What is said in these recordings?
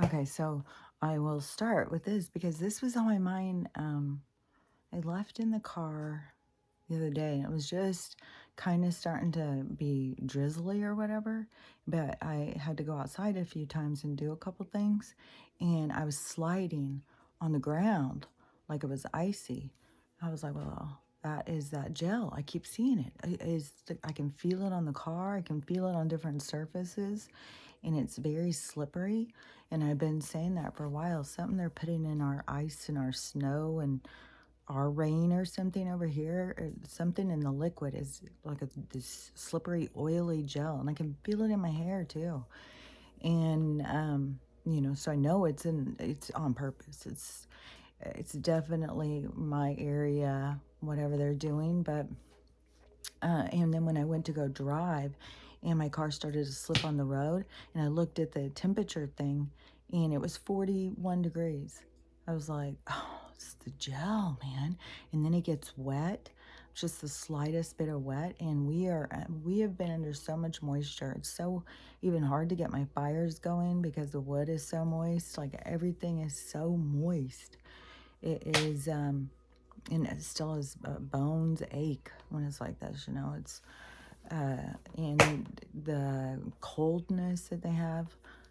Okay, so I will start with this because this was on my mind. I left in the car the other day and it was just kind of starting to be drizzly or whatever. But I had to go outside a few times and do a couple things. And I was sliding on the ground like it was icy. I was like, well, that is that gel. I keep seeing it. I can feel it on the car. I can feel it on different surfaces and it's very slippery. And I've been saying that for a while. Something they're putting in our ice and our snow and our rain or something over here. Something in the liquid is like this slippery, oily gel, and I can feel it in my hair too. And so I know it's on purpose. It's definitely my area, whatever they're doing, but and then when I went to go drive and my car started to slip on the road and I looked at the temperature thing and it was 41 degrees. I was like, oh, it's the gel, man. And then it gets wet, just the slightest bit of wet. And we have been under so much moisture. It's so even hard to get my fires going because the wood is so moist. Like everything is so moist. It is, and it still has bones ache when it's like this, it's and the coldness that they have.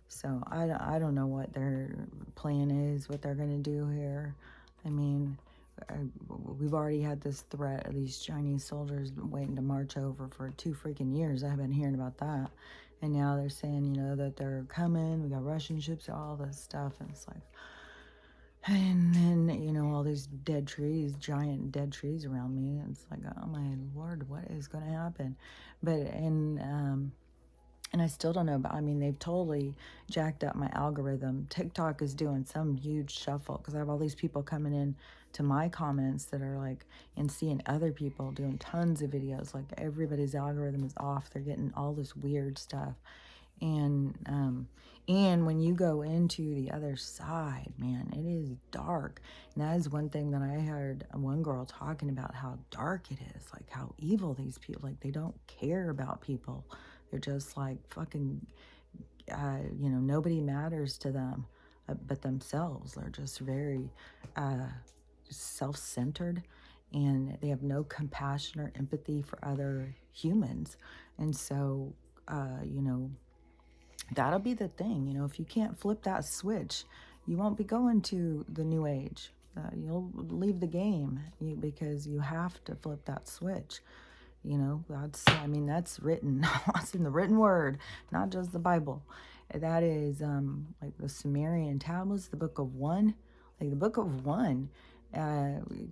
So I don't know what their plan is, what they're going to do here. I mean, we've already had this threat of these Chinese soldiers waiting to march over for 2 freaking years. I've been hearing about that. And now they're saying, that they're coming. We got Russian ships, all this stuff. And it's like, and then, all these dead trees, giant dead trees around me. It's like, oh my Lord, what is going to happen? And I still don't know about, I mean, they've totally jacked up my algorithm. TikTok is doing some huge shuffle because I have all these people coming in to my comments that are like, and seeing other people doing tons of videos. Like everybody's algorithm is off. They're getting all this weird stuff. And when you go into the other side, man, it is dark. And that is one thing that I heard one girl talking about, how dark it is, like how evil these people, like they don't care about people. They're just like fucking, nobody matters to them but themselves. They're just very self-centered, and they have no compassion or empathy for other humans. And so, that'll be the thing. If you can't flip that switch, you won't be going to the new age. You'll leave the game because you have to flip that switch. That's written. That's in the written word, not just the Bible. That is like the Sumerian tablets, the book of one. Like the book of one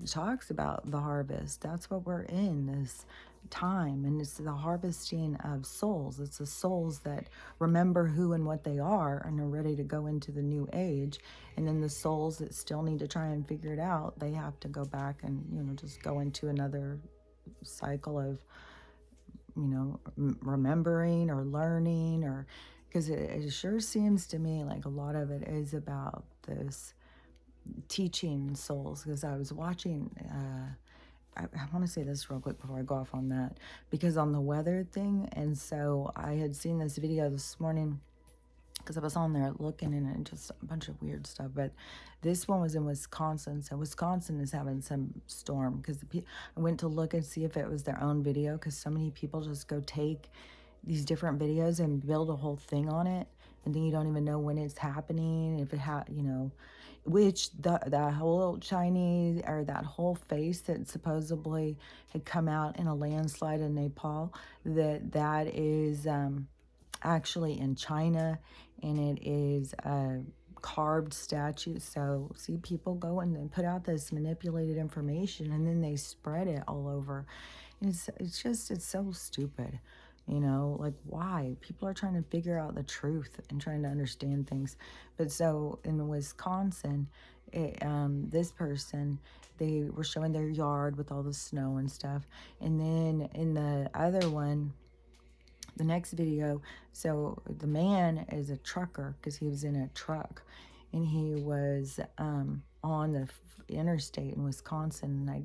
talks about the harvest. That's what we're in, this time, and it's the harvesting of souls. It's the souls that remember who and what they are and are ready to go into the new age. And then the souls that still need to try and figure it out, they have to go back and just go into another cycle of remembering or learning, or because it sure seems to me like a lot of it is about this teaching souls. Because I was watching I want to say this real quick before I go off on that, because on the weather thing, and so I had seen this video this morning because I was on there looking and just a bunch of weird stuff. But this one was in Wisconsin. So Wisconsin is having some storm because I went to look and see if it was their own video, because so many people just go take these different videos and build a whole thing on it. And then you don't even know when it's happening, if it which the whole Chinese, or that whole face that supposedly had come out in a landslide in Nepal, that is actually in China, and it is a carved statue. So see, people go and they put out this manipulated information and then they spread it all over. And it's so stupid. Like, why? People are trying to figure out the truth and trying to understand things. But so in Wisconsin, this person, they were showing their yard with all the snow and stuff. And then in the other one, the next video, so the man is a trucker because he was in a truck, and he was on the interstate in Wisconsin, and I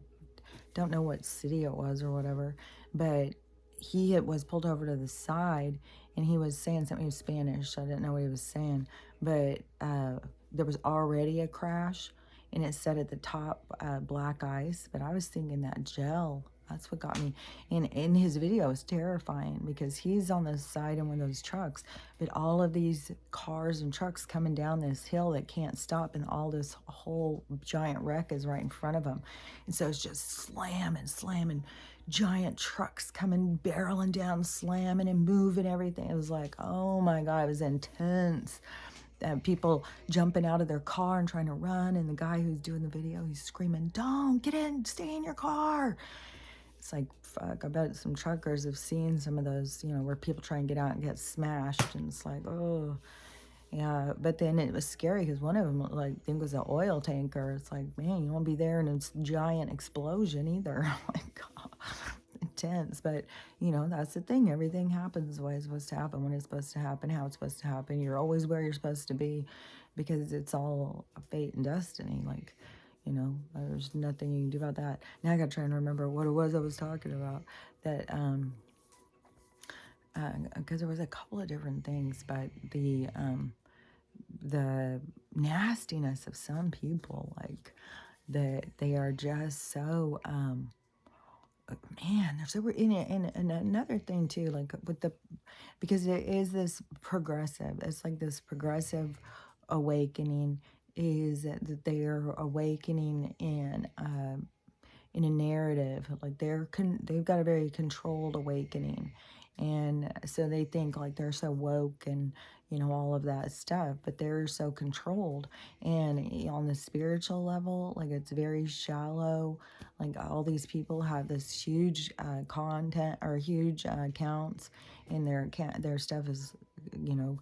don't know what city it was or whatever, but he was pulled over to the side, and he was saying something. He was Spanish, so I didn't know what he was saying. But there was already a crash, and it said at the top, black ice. But I was thinking that gel. That's what got me. And in his video, it's terrifying because he's on the side in one of those trucks, but all of these cars and trucks coming down this hill that can't stop, and all this whole giant wreck is right in front of him. And so it's just slamming, slamming, giant trucks coming, barreling down, slamming and moving everything. It was like, oh my God, it was intense. People jumping out of their car and trying to run, and the guy who's doing the video, he's screaming, "Don't get in, stay in your car." It's like, fuck, I bet some truckers have seen some of those, where people try and get out and get smashed, and it's like, oh. Yeah, but then it was scary because one of them, like, I think was an oil tanker. It's like, man, you won't be there in a giant explosion either. Like, oh, intense. But, that's the thing. Everything happens the way it's supposed to happen, when it's supposed to happen, how it's supposed to happen. You're always where you're supposed to be because it's all fate and destiny. Like, there's nothing you can do about that. Now I got to try and remember what it was I was talking about. That, because there was a couple of different things, but the nastiness of some people, like, that they are just so man, they're so and another thing too, like with the, because it is this progressive, it's like this progressive awakening, is that they are awakening in a narrative, like they've got a very controlled awakening, and so they think like they're so woke and all of that stuff, but they're so controlled. And on the spiritual level, like, it's very shallow. Like, all these people have this huge content, or huge accounts, and their stuff is, you know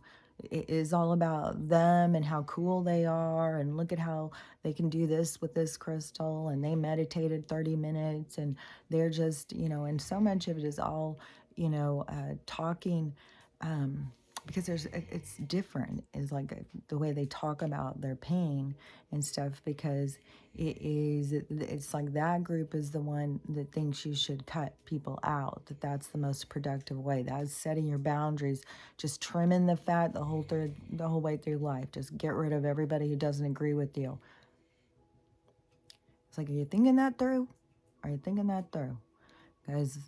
it is all about them and how cool they are, and look at how they can do this with this crystal, and they meditated 30 minutes, and they're just, and so much of it is all, talking, because it's different, is like the way they talk about their pain and stuff, because it's like that group is the one that thinks you should cut people out, that's the most productive way. That's setting your boundaries, just trimming the fat the whole way through life. Just get rid of everybody who doesn't agree with you. It's like, are you thinking that through? Are you thinking that through? Guys,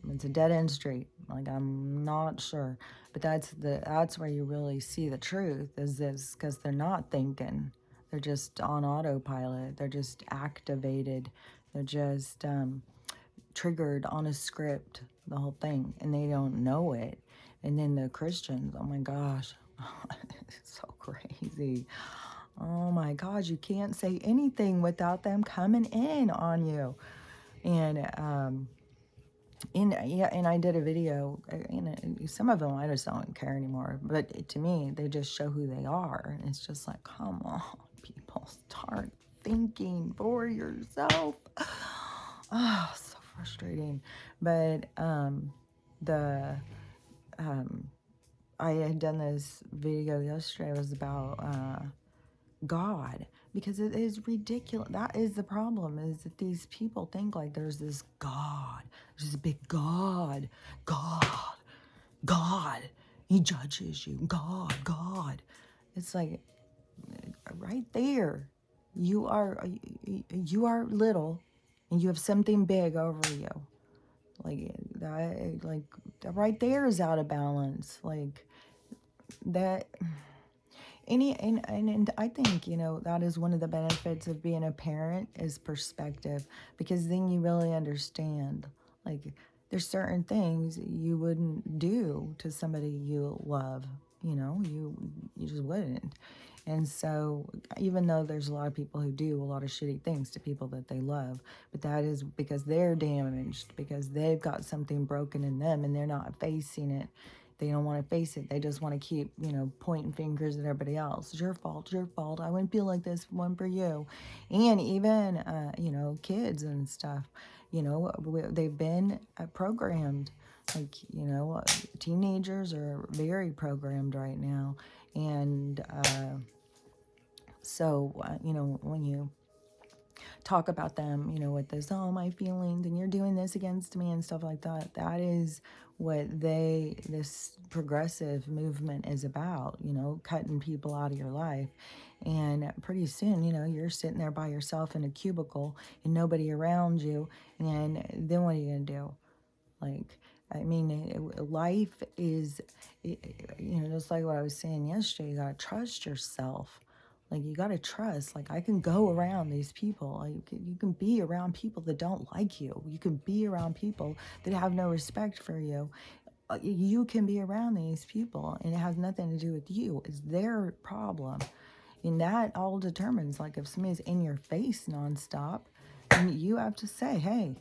it's a dead end street. Like, I'm not sure, but that's where you really see the truth, is this, because they're not thinking. They're just on autopilot. They're just activated. They're just triggered on a script, the whole thing, and they don't know it. And then the Christians, oh my gosh, it's so crazy. Oh my gosh, you can't say anything without them coming in on you. And and I did a video, and some of them I just don't care anymore. But to me, they just show who they are, and it's just like, come on, people, start thinking for yourself. Oh, so frustrating. But the I had done this video yesterday. It was about God, because it is ridiculous. That is the problem, is that these people think like there's this God, there's this big God, God. He judges you, God. It's like, right there, you are little, and you have something big over you. Like that, like right there is out of balance. Like that. And I think, that is one of the benefits of being a parent, is perspective, because then you really understand. Like, there's certain things you wouldn't do to somebody you love, you just wouldn't. And so, even though there's a lot of people who do a lot of shitty things to people that they love, but that is because they're damaged, because they've got something broken in them and they're not facing it. They don't want to face it. They just want to keep, pointing fingers at everybody else. It's your fault. It's your fault. I wouldn't feel like this one for you. And even, kids and stuff, they've been programmed. Like, teenagers are very programmed right now. And when you talk about them, with this, oh, my feelings, and you're doing this against me and stuff like that, that is what this progressive movement is about, cutting people out of your life. And pretty soon, you're sitting there by yourself in a cubicle and nobody around you. And then what are you going to do? Like, I mean, life is, just like what I was saying yesterday, you got to trust yourself. Like, you got to trust. Like, I can go around these people. Like, you can be around people that don't like you. You can be around people that have no respect for you. You can be around these people, and it has nothing to do with you. It's their problem. And that all determines, like, if somebody's in your face nonstop, and you have to say, hey,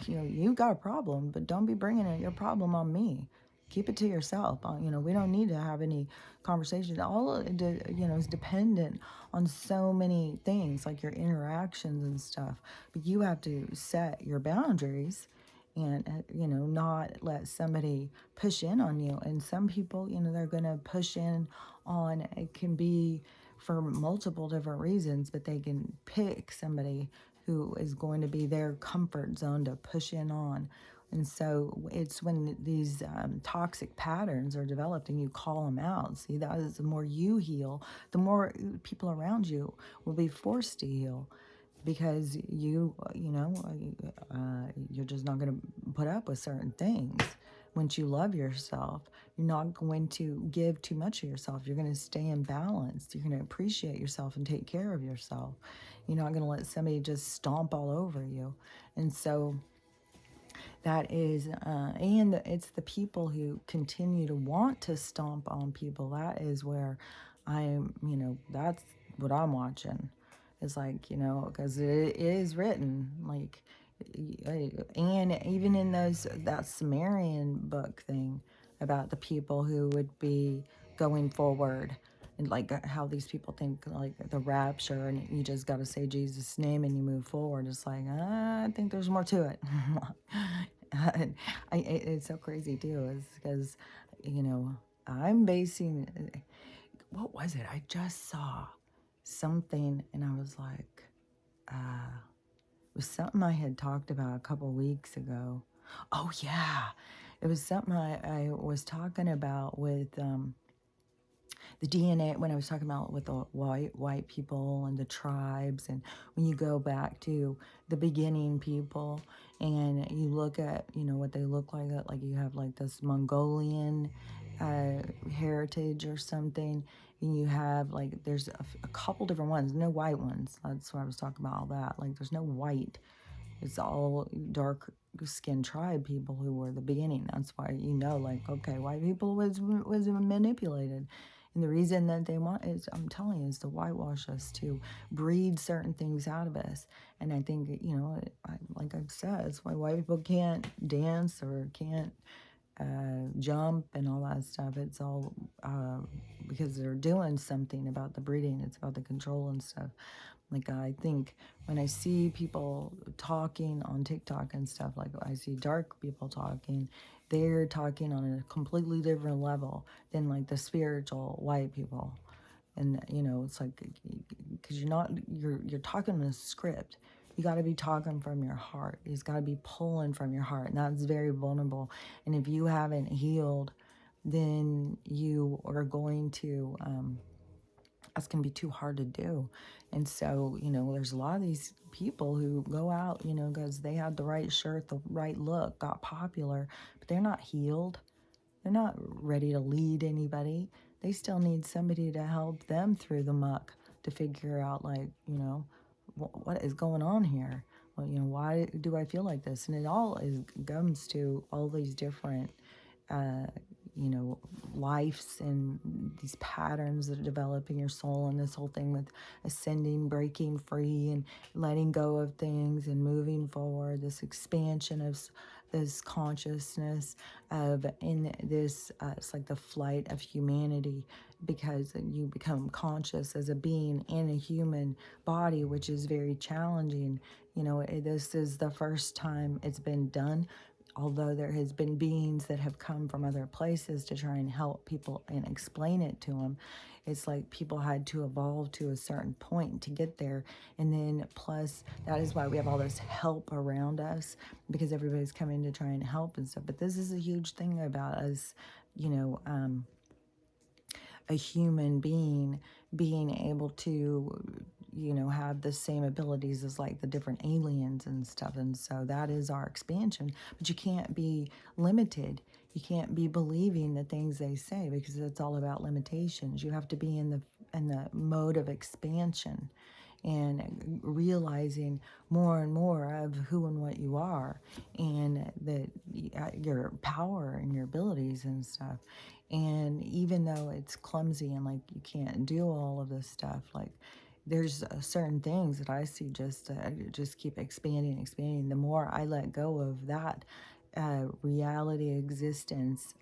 you got a problem, but don't be bringing your problem on me. Keep it to yourself. We don't need to have any conversation. All of it, is dependent on so many things, like your interactions and stuff. But you have to set your boundaries and, not let somebody push in on you. And some people, they're going to push in on, it can be for multiple different reasons, but they can pick somebody who is going to be their comfort zone to push in on. And so it's when these toxic patterns are developed and you call them out. See, that is, the more you heal, the more people around you will be forced to heal, because you're just not going to put up with certain things. Once you love yourself, you're not going to give too much of yourself. You're going to stay in balance. You're going to appreciate yourself and take care of yourself. You're not going to let somebody just stomp all over you. And so that is, and it's the people who continue to want to stomp on people. That is where I'm, that's what I'm watching. It's like, because it is written, like, and even in that Sumerian book thing about the people who would be going forward, and like how these people think like the rapture, and you just got to say Jesus' name and you move forward. It's like, I think there's more to it. It's so crazy too, is because, I'm basing, what was it? I just saw something and I was like, it was something I had talked about a couple weeks ago. Oh yeah, it was something I was talking about with the DNA, when I was talking about with the white people and the tribes, and when you go back to the beginning people and you look at what they look like you have like this Mongolian heritage or something, and you have like there's a couple different ones, no white ones. That's what I was talking about, all that, like there's no white, it's all dark skinned tribe people who were the beginning. That's why, like, okay, white people was manipulated. And the reason that they want is, I'm telling you, is to whitewash us, to breed certain things out of us. And I think, like I've said, it's why white people can't dance or can't jump and all that stuff. It's all because they're doing something about the breeding. It's about the control and stuff. Like, I think when I see people talking on TikTok and stuff, like I see dark people talking, they're talking on a completely different level than like the spiritual white people. And it's like, because you're talking in a script. You got to be talking from your heart. It's got to be pulling from your heart, and that's very vulnerable. And if you haven't healed, then you are going to that's going to be too hard to do. And so, there's a lot of these people who go out, because they had the right shirt, the right look, got popular, but they're not healed. They're not ready to lead anybody. They still need somebody to help them through the muck to figure out, like, what is going on here? Well, why do I feel like this? And it all comes to all these different uh, lives and these patterns that develop in your soul, and this whole thing with ascending, breaking free, and letting go of things and moving forward, this expansion of this consciousness of in this it's like the flight of humanity, because you become conscious as a being in a human body, which is very challenging. This is the first time it's been done although there has been beings that have come from other places to try and help people and explain it to them, it's like people had to evolve to a certain point to get there. And then plus that is why we have all this help around us, because everybody's coming to try and help and stuff. But this is a huge thing about us, you know, a human being able to, you know, have the same abilities as like the different aliens and stuff. And so that is our expansion. But you can't be limited. You can't be believing the things they say, because it's all about limitations. You have to be in the mode of expansion and realizing more and more of who and what you are, and that your power and your abilities and stuff. And even though it's clumsy and like you can't do all of this stuff, like there's certain things that I see just keep expanding. The more I let go of that reality existence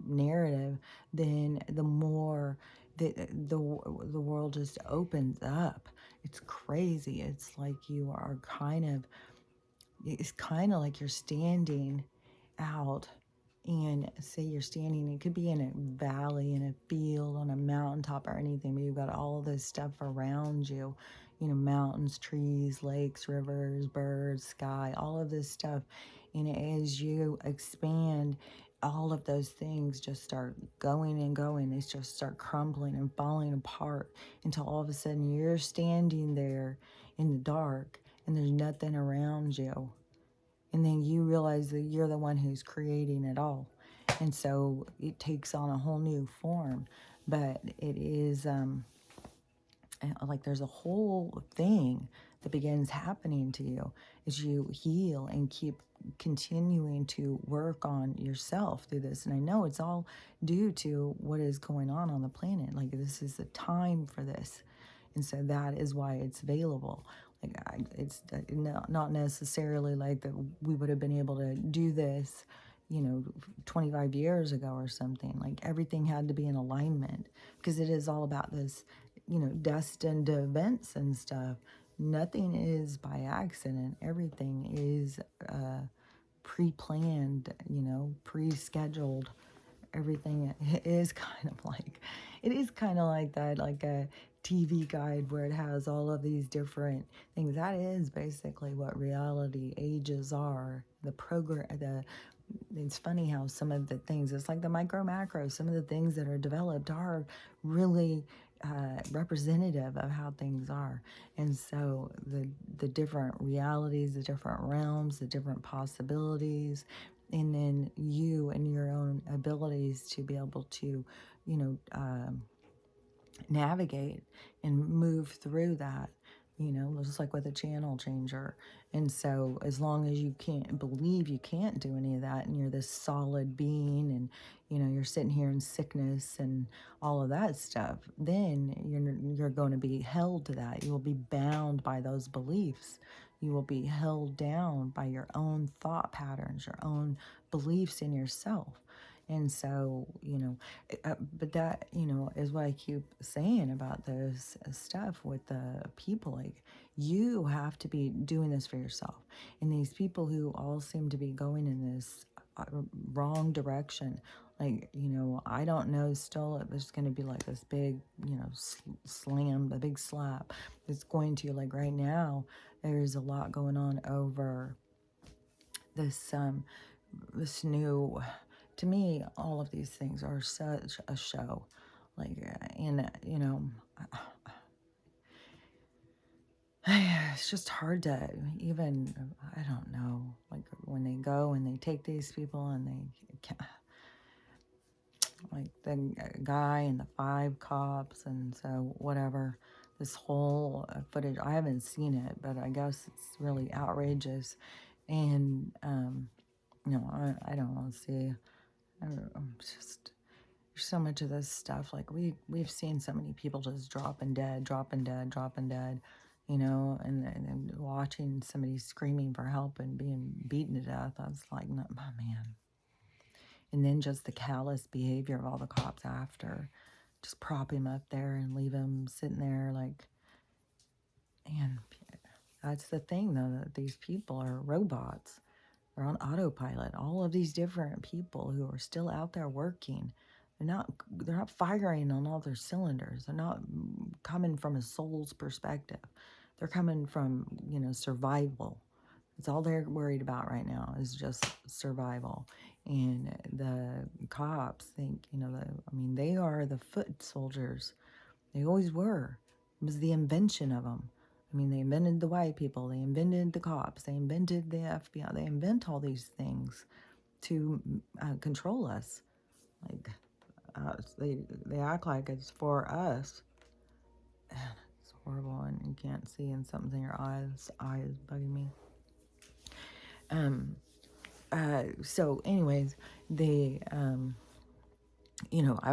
narrative, then the more the world just opens up. It's crazy. It's kind of like you're standing out, and say you're standing, it could be in a valley, in a field, on a mountaintop or anything, but you've got all this stuff around you, you know, mountains, trees, lakes, rivers, birds, sky, all of this stuff. And as you expand, all of those things just start going and going. They just start crumbling and falling apart until all of a sudden you're standing there in the dark and there's nothing around you. And then you realize that you're the one who's creating it all. And so it takes on a whole new form. But it is like there's a whole thing that begins happening to you as you heal and keep continuing to work on yourself through this. And I know it's all due to what is going on the planet. Like, this is the time for this. And so that is why it's available. Like, it's not necessarily like that we would have been able to do this, you know, 25 years ago or something. Like, everything had to be in alignment, because it is all about this, you know, destined events and stuff. Nothing is by accident. Everything is pre-planned, you know, pre-scheduled. Everything is kind of like, it is kind of like that, like a TV guide where it has all of these different things. That is basically what reality ages are. It's funny how some of the things, it's like the micro macro, some of the things that are developed are really representative of how things are. And so the different realities, the different realms, the different possibilities, and then you and your own abilities to be able to, you know, navigate and move through that, you know, just like with a channel changer. And so as long as you can't believe you can't do any of that, and you're this solid being, and, you know, you're sitting here in sickness and all of that stuff, then you're going to be held to that. You will be bound by those beliefs. You will be held down by your own thought patterns, your own beliefs in yourself. And so, you know, but that, you know, is what I keep saying about this stuff with the people. Like, you have to be doing this for yourself. And these people who all seem to be going in this wrong direction, like, you know, I don't know still if there's going to be like this big, you know, slam, a big slap. It's going to, like, right now, there's a lot going on over this new, to me, all of these things are such a show. Like, and, you know, it's just hard to even, I don't know, like when they go and they take these people and they, like the guy and the 5 cops, and so whatever, this whole footage, I haven't seen it, but I guess it's really outrageous. And, you know, I don't want to see, I'm just, there's so much of this stuff. Like, we've seen so many people just dropping dead, you know, and watching somebody screaming for help and being beaten to death. I was like, no, my man. And then just the callous behavior of all the cops after, just prop him up there and leave him sitting there like, and that's the thing, though, that these people are robots. they're on autopilot. All of these different people who are still out there working, they're not firing on all their cylinders. They're not coming from a soul's perspective. They're coming from, survival. It's all they're worried about right now is just survival. And the cops think, they are the foot soldiers. They always were. It was the invention of them. They invented the white people. They invented the cops. They invented the FBI. They invent all these things to control us. Like, they act like it's for us. It's horrible, and you can't see, and something's in your eyes bugging me. So anyways, they, I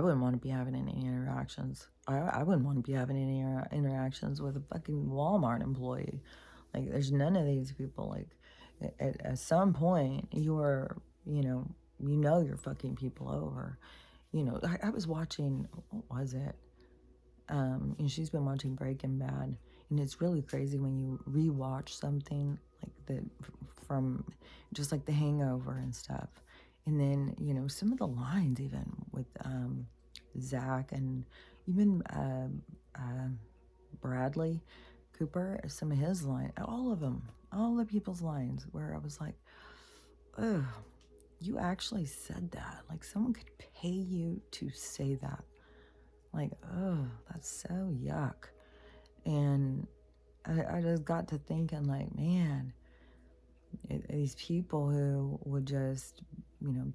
wouldn't want to be having any interactions. I wouldn't want to be having any interactions with a fucking Walmart employee. Like, there's none of these people. Like, at some point, you're fucking people over. I was watching, what was it? And she's been watching Breaking Bad, and it's really crazy when you rewatch something like that from just like The Hangover and stuff, and then some of the lines even with Zach and even Bradley Cooper, some of his lines, all of them, all the people's lines, where I was like, oh, you actually said that. Like, someone could pay you to say that. Like, oh, that's so yuck. And I just got to thinking, like, man, these people who would just,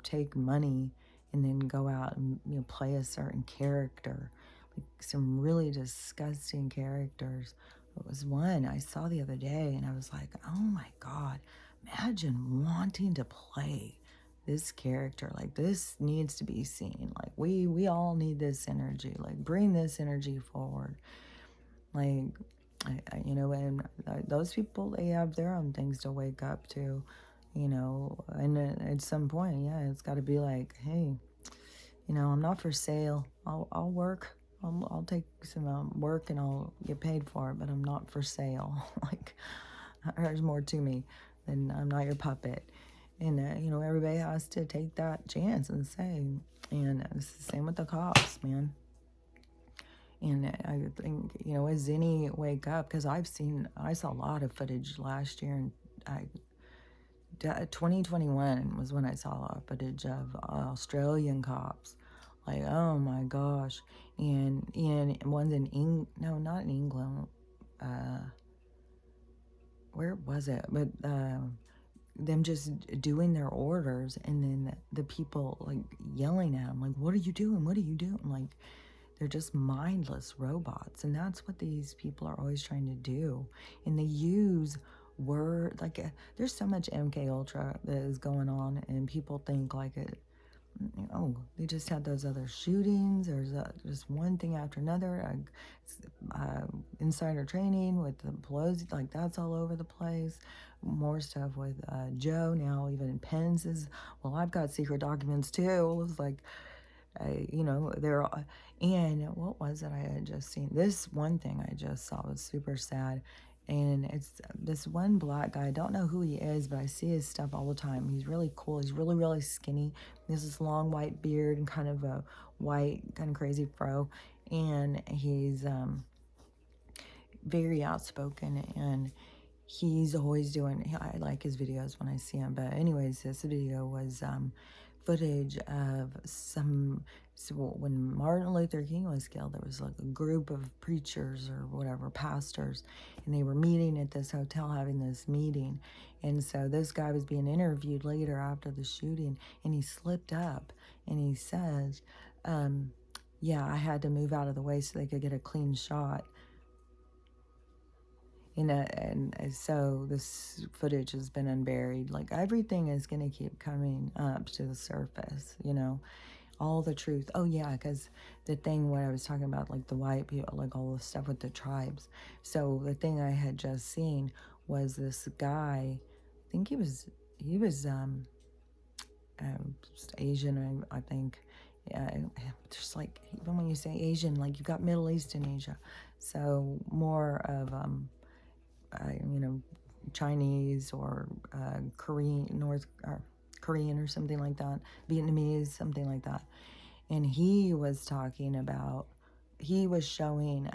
take money and then go out and, play a certain character, like some really disgusting characters. It was one I saw the other day, and I was like, oh my God, imagine wanting to play this character. Like, this needs to be seen. Like, we all need this energy. Like, bring this energy forward. Like, and those people, they have their own things to wake up to, and at some point, yeah, it's got to be like, hey, I'm not for sale. I'll work. I'll take some work and I'll get paid for it, but I'm not for sale. Like, there's more to me than I'm not your puppet. And, everybody has to take that chance and say, and it's the same with the cops, man. And I think, as any wake up, because I saw a lot of footage last year, and 2021 was when I saw a lot of footage of Australian cops. Like, oh my gosh. And one's in no, not in England. Where was it? But them just doing their orders, and then the people like yelling at them, like, what are you doing? What are you doing? Like, they're just mindless robots. And that's what these people are always trying to do. And they use word, like, there's so much MK Ultra that is going on, and people think like they just had those other shootings. There's just one thing after another. Insider training with the Pelosi, like, that's all over the place. More stuff with Joe now. Even Pence is, well, I've got secret documents too. It was like, they're, and what was it I had just seen? This one thing I just saw was super sad. And it's this one black guy. I don't know who he is, but I see his stuff all the time. He's really cool. He's really, really skinny. He has this long white beard and kind of a white, kind of crazy fro. And he's very outspoken, and he's always doing, I like his videos when I see him. But anyways, this video was footage of so when Martin Luther King was killed, there was like a group of preachers or whatever, pastors, and they were meeting at this hotel having this meeting. And so this guy was being interviewed later after the shooting, and he slipped up and he says, yeah, I had to move out of the way so they could get a clean shot. And so this footage has been unburied. Like, everything is going to keep coming up to the surface, all the truth. Oh yeah, because the thing, what I was talking about, like the white people, like all the stuff with the tribes. So the thing I had just seen was this guy, I think he was just Asian, I think. Just like, even when you say Asian, like, you've got Middle East and Asia. So more of, Chinese or Korean, Korean or something like that, Vietnamese, something like that. And he was talking about, he was showing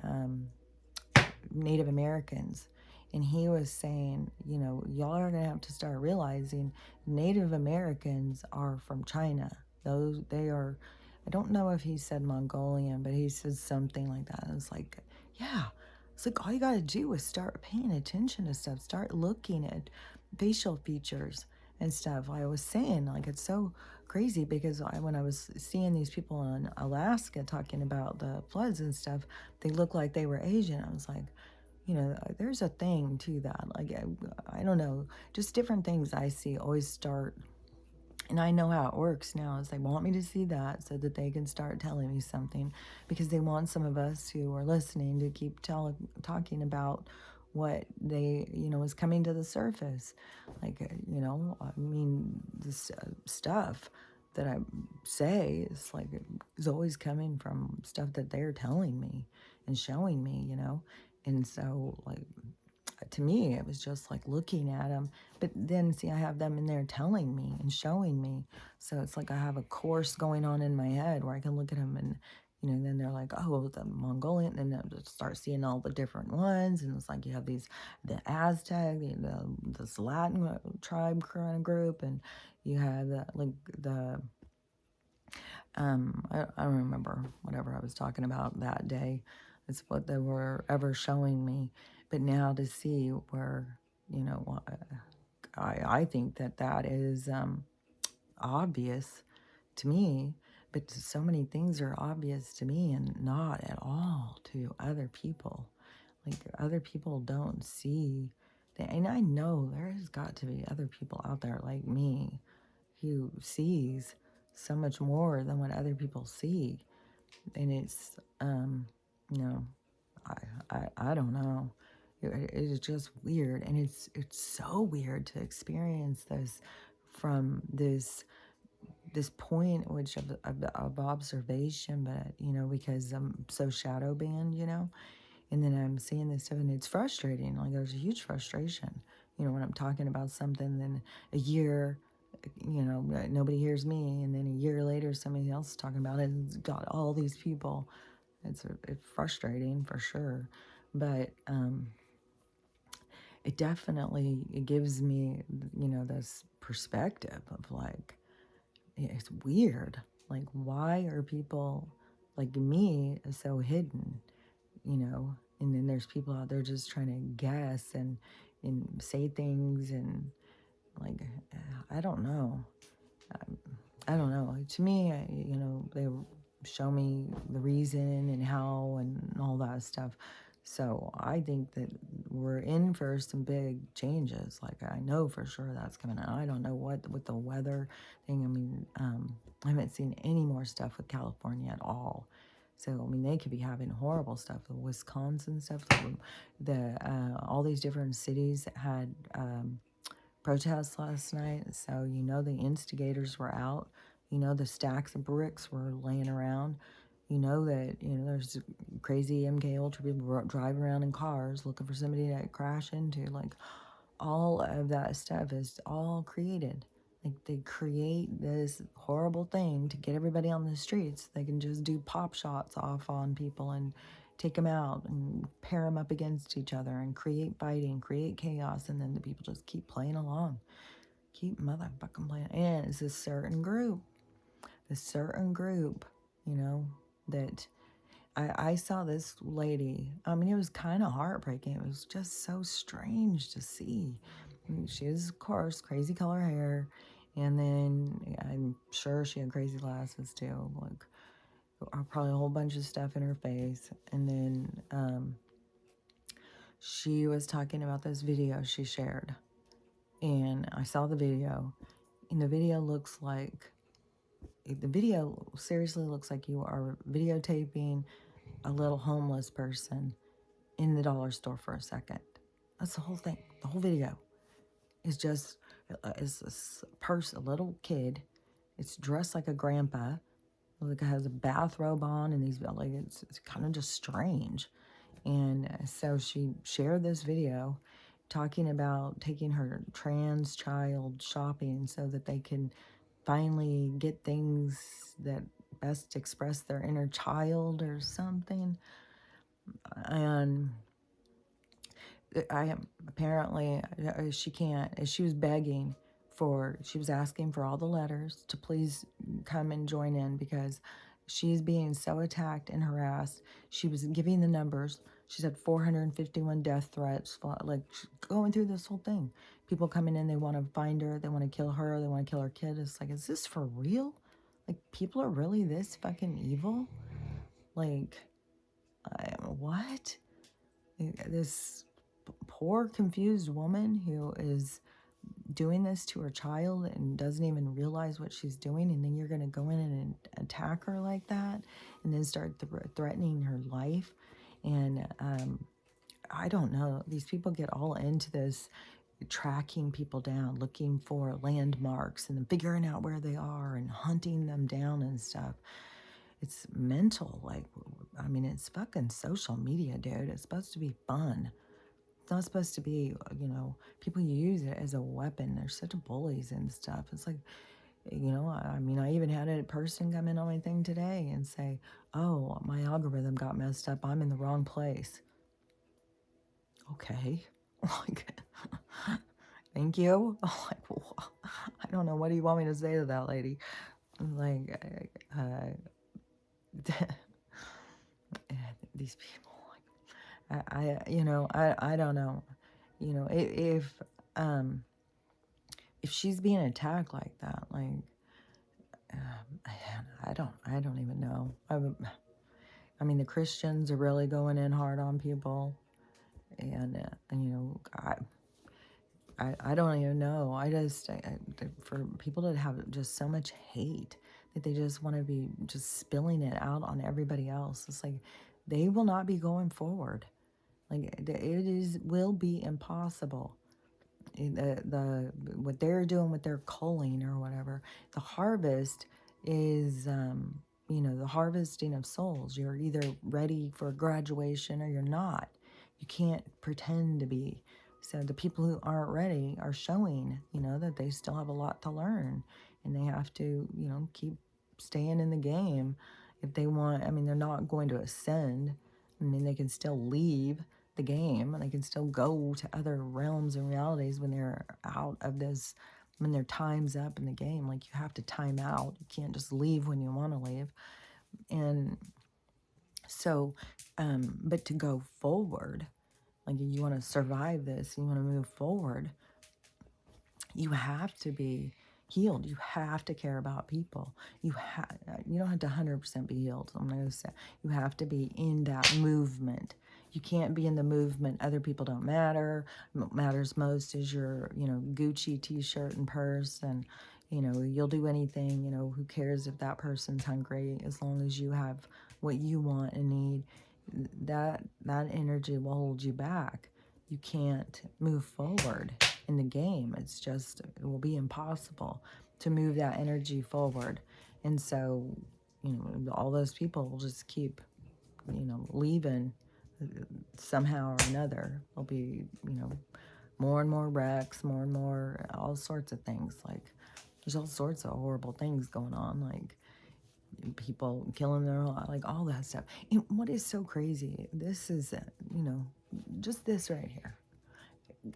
Native Americans. And he was saying, you know, y'all are going to have to start realizing Native Americans are from China. Those, they are, I don't know if he said Mongolian, but he said something like that. And it's like, yeah, it's like all you got to do is start paying attention to stuff, start looking at facial features and stuff. I was saying, like, it's so crazy because when I was seeing these people in Alaska talking about the floods and stuff, they looked like they were Asian. I was like, you know, there's a thing to that. Like, I don't know, just different things I see always start, and I know how it works now, is they want me to see that so that they can start telling me something, because they want some of us who are listening to keep talking about what they, you know, is coming to the surface. Like, you know, I mean, this stuff that I say is like, is always coming from stuff that they're telling me and showing me, you know. And so, like, to me, it was just like looking at them. But then, see, I have them in there telling me and showing me. So it's like I have a course going on in my head where I can look at them and, you know, then they're like, oh, the Mongolian. And then I'll just start seeing all the different ones. And it's like you have these, the Aztec, this Latin tribe kind of group. And you have like the, I don't remember whatever I was talking about that day. It's what they were ever showing me. But now to see where, you know, I think that that is obvious to me, but so many things are obvious to me and not at all to other people. Like, other people don't see that, and I know there has got to be other people out there like me who sees so much more than what other people see. And it's, you know, I don't know. It is just weird, and it's so weird to experience this from this point which of observation, but you know, because I'm so shadow banned, you know, and then I'm seeing this stuff, and it's frustrating. Like, there's a huge frustration, you know, when I'm talking about something, then a year, you know, nobody hears me, and then a year later somebody else is talking about it, and it's got all these people. It's frustrating for sure, but it definitely, it gives me, you know, this perspective of like, it's weird. Like, why are people like me so hidden, you know? And then there's people out there just trying to guess and say things, and like, I don't know. I don't know. To me, you know, they show me the reason and how and all that stuff. So I think that we're in for some big changes. Like, I know for sure that's coming. And I don't know what with the weather thing. I mean, I haven't seen any more stuff with California at all. So I mean, they could be having horrible stuff. The Wisconsin stuff, the all these different cities had protests last night. So, you know, the instigators were out. You know, the stacks of bricks were laying around. You know that, you know, there's crazy MK Ultra people driving around in cars looking for somebody to crash into. Like, all of that stuff is all created. Like, they create this horrible thing to get everybody on the streets. They can just do pop shots off on people and take them out and pair them up against each other and create fighting, create chaos, and then the people just keep playing along. Keep motherfucking playing. And it's a certain group, you know, that I saw this lady. I mean, it was kind of heartbreaking. It was just so strange to see. I mean, she has, of course, crazy color hair. And then I'm sure she had crazy glasses too. Like, probably a whole bunch of stuff in her face. And then she was talking about this video she shared. And I saw the video. And the video looks like, the video seriously looks like you are videotaping a little homeless person in the dollar store for a second. That's the whole thing. The whole video is just, is this person, a little kid. It's dressed like a grandpa. Like, it has a bathrobe on, and these, like, it's kind of just strange. And so she shared this video, talking about taking her trans child shopping so that they can finally get things that best express their inner child or something. And I am apparently she can't. She was begging for. She was asking for all the letters to please come and join in because she's being so attacked and harassed. She was giving the numbers. She said 451 death threats. Like going through this whole thing. People coming in. They want to find her. They want to kill her. They want to kill her kid. It's like, is this for real? Like people are really this fucking evil? Like, what? This poor confused woman who is doing this to her child and doesn't even realize what she's doing, and then you're going to go in and attack her like that and then start threatening her life. And I don't know, these people get all into this tracking people down, looking for landmarks and then figuring out where they are and hunting them down and stuff. It's mental. Like, I mean, it's fucking social media, dude. It's supposed to be fun. It's not supposed to be, people use it as a weapon. They're such bullies and stuff. It's like, I mean, I even had a person come in on my thing today and say, oh, my algorithm got messed up. I'm in the wrong place. Okay. Like, thank you. Like, well, I don't know. What do you want me to say to that lady? Like, these people, I don't know. Um, if she's being attacked like that, like, I don't even know. I mean, the Christians are really going in hard on people, and I don't even know. For people to have just so much hate that they just want to be just spilling it out on everybody else. It's like they will not be going forward. Like will be impossible. The what they're doing with their culling or whatever. The harvest is the harvesting of souls. You're either ready for graduation or you're not. You can't pretend to be. So the people who aren't ready are showing, that they still have a lot to learn, and they have to, keep staying in the game if they want. I mean, they're not going to ascend. I mean, they can still leave the game and they can still go to other realms and realities when they're out of this, when their time's up in the game. Like, you have to time out. You can't just leave when you want to leave. And so, but to go forward, like, you want to survive this, you want to move forward, you have to be healed. You have to care about people. You don't have to 100% be healed. I'm going to say you have to be in that movement. You can't be in the movement. Other people don't matter. What matters most is your, Gucci t-shirt and purse, and you'll do anything. Who cares if that person's hungry, as long as you have what you want and need. That energy will hold you back. You can't move forward in the game. It will be impossible to move that energy forward. And so, all those people will just keep, leaving somehow or another. There'll be, more and more wrecks, more and more, all sorts of things. Like, there's all sorts of horrible things going on. Like, people killing their own, like, all that stuff. And what is so crazy, this is, just this right here.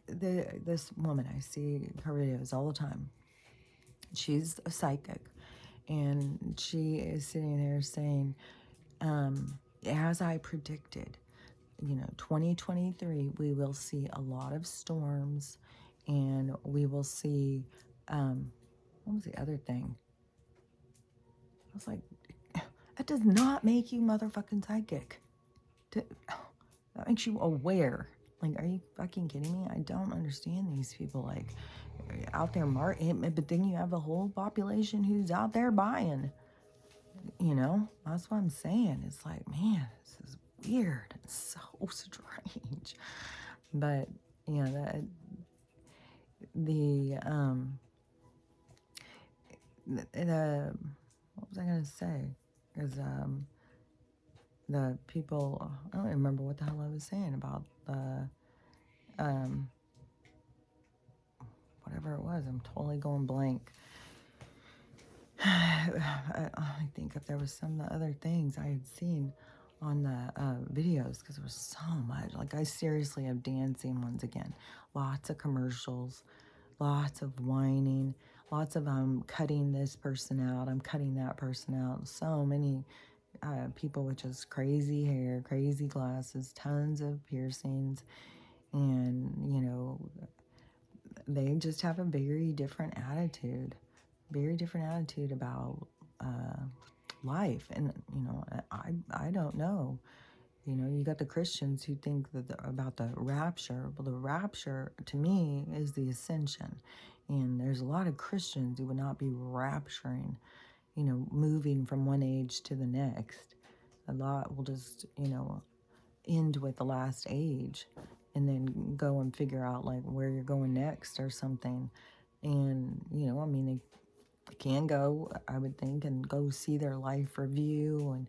This woman, I see her videos all the time. She's a psychic, and she is sitting there saying, as I predicted, 2023, we will see a lot of storms, and we will see, what was the other thing? I was like, that does not make you motherfucking psychic. That makes you aware. Like, are you fucking kidding me? I don't understand these people, like, out there marketing, but then you have the whole population who's out there buying. That's what I'm saying. It's like, man, this is weird. It's so strange. But that the what was I gonna say? Is the people, I don't remember what the hell I was saying about the whatever it was. I'm totally going blank. I think if there was some other things I had seen on the videos, because there was so much. Like, I seriously have dancing ones again. Lots of commercials, lots of whining, lots of I'm cutting this person out, I'm cutting that person out. So many people with just crazy hair, crazy glasses, tons of piercings, and, you know, they just have a very different attitude about life. And, you know, I don't know. You know, you got the Christians who think that about the rapture. Well, the rapture to me is the ascension. And there's a lot of Christians who would not be rapturing, you know, moving from one age to the next. A lot will just, you know, end with the last age and then go and figure out like where you're going next or something. And, you know, I mean, they can go, I would think, and go see their life review and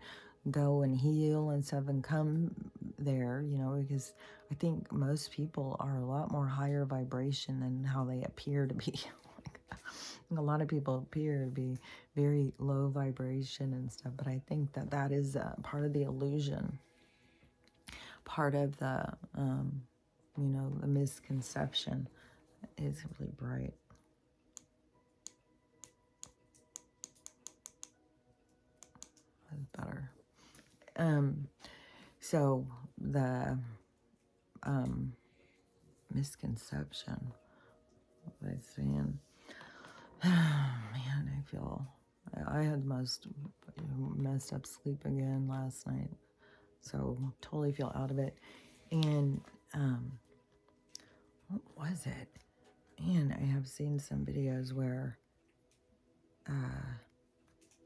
go and heal and stuff and come there, you know, because I think most people are a lot more higher vibration than how they appear to be. A lot of people appear to be very low vibration and stuff, but I think that that is part of the illusion, part of the, you know, the misconception is really bright. That's better. So the misconception, what was I saying? Man, I feel I had the most messed up sleep again last night, so totally feel out of it. And what was it? And I have seen some videos where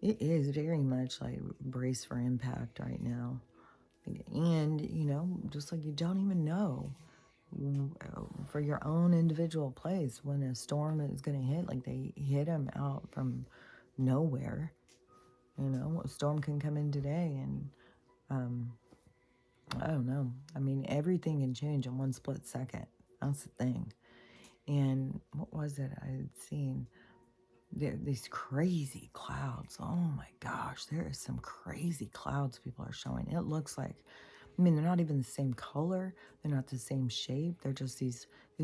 it is very much like brace for impact right now. And, you know, just like you don't even know for your own individual place when a storm is going to hit, like they hit them out from nowhere. You know, a storm can come in today and I don't know. I mean, everything can change in one split second. That's the thing. And what was it I had seen? These crazy clouds. Oh my gosh, there is some crazy clouds people are showing. It looks like, I mean, they're not even the same color. They're not the same shape. They're just they